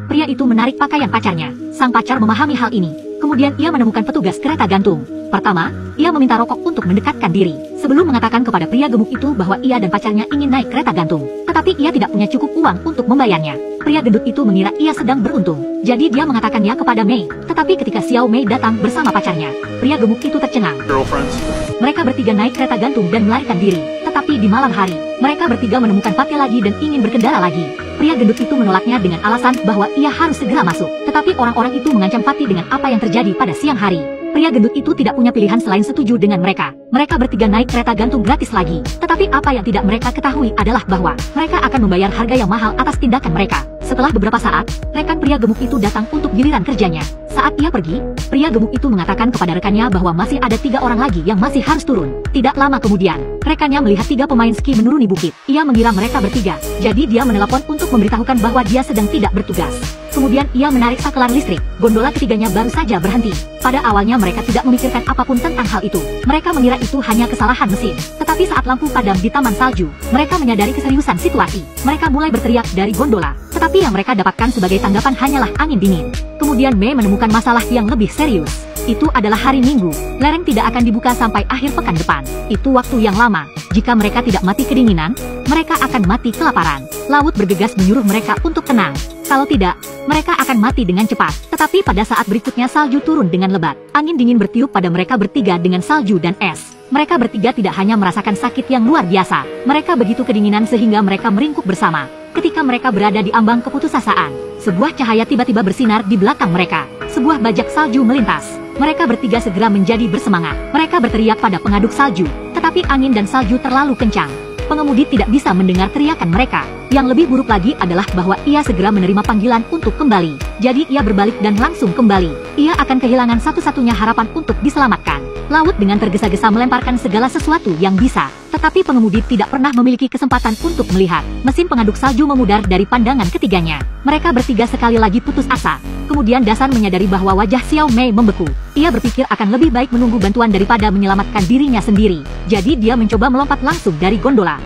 Pria itu menarik pakaian pacarnya. Sang pacar memahami hal ini. Kemudian ia menemukan petugas kereta gantung. Pertama, ia meminta rokok untuk mendekatkan diri. Sebelum mengatakan kepada pria gemuk itu bahwa ia dan pacarnya ingin naik kereta gantung. Tetapi ia tidak punya cukup uang untuk membayarnya. Pria gendut itu mengira ia sedang beruntung. Jadi dia mengatakannya kepada Mei. Tetapi ketika Xiao Mei datang bersama pacarnya, pria gemuk itu tercengang. Mereka bertiga naik kereta gantung dan melarikan diri. Tetapi di malam hari, mereka bertiga menemukan Pate lagi dan ingin berkendara lagi. Pria gendut itu menolaknya dengan alasan bahwa ia harus segera masuk. Tetapi orang-orang itu mengancam Pate dengan apa yang terjadi pada siang hari. Pria gendut itu tidak punya pilihan selain setuju dengan mereka. Mereka bertiga naik kereta gantung gratis lagi. Tetapi apa yang tidak mereka ketahui adalah bahwa mereka akan membayar harga yang mahal atas tindakan mereka. Setelah beberapa saat, rekan pria gemuk itu datang untuk giliran kerjanya. Saat ia pergi, pria gemuk itu mengatakan kepada rekannya bahwa masih ada 3 orang lagi yang masih harus turun. Tidak lama kemudian, rekannya melihat 3 pemain ski menuruni bukit. Ia mengira mereka bertiga, jadi dia menelepon untuk memberitahukan bahwa dia sedang tidak bertugas. Kemudian ia menarik sakelan listrik. Gondola ketiganya baru saja berhenti. Pada awalnya mereka tidak memikirkan apapun tentang hal itu. Mereka mengira itu hanya kesalahan mesin. Tetapi saat lampu padam di taman salju, mereka menyadari keseriusan situasi. Mereka mulai berteriak dari gondola. Tetapi yang mereka dapatkan sebagai tanggapan hanyalah angin dingin. Kemudian Mei menemukan masalah yang lebih serius. Itu adalah hari Minggu. Lereng tidak akan dibuka sampai akhir pekan depan. Itu waktu yang lama. Jika mereka tidak mati kedinginan, mereka akan mati kelaparan. Laut bergegas menyuruh mereka untuk tenang. Kalau tidak, mereka akan mati dengan cepat. Tetapi pada saat berikutnya salju turun dengan lebat. Angin dingin bertiup pada mereka bertiga dengan salju dan es. Mereka bertiga tidak hanya merasakan sakit yang luar biasa. Mereka begitu kedinginan sehingga mereka meringkuk bersama. Ketika mereka berada di ambang keputusasaan, sebuah cahaya tiba-tiba bersinar di belakang mereka. Sebuah bajak salju melintas. Mereka bertiga segera menjadi bersemangat. Mereka berteriak pada pengaduk salju. Tetapi angin dan salju terlalu kencang. Pengemudi tidak bisa mendengar teriakan mereka. Yang lebih buruk lagi adalah bahwa ia segera menerima panggilan untuk kembali. Jadi ia berbalik dan langsung kembali. Ia akan kehilangan satu-satunya harapan untuk diselamatkan. Laut dengan tergesa-gesa melemparkan segala sesuatu yang bisa. Tetapi pengemudi tidak pernah memiliki kesempatan untuk melihat. Mesin pengaduk salju memudar dari pandangan ketiganya. Mereka bertiga sekali lagi putus asa. Kemudian Dasan menyadari bahwa wajah Xiao Mei membeku. Ia berpikir akan lebih baik menunggu bantuan daripada menyelamatkan dirinya sendiri. Jadi dia mencoba melompat langsung dari gondola.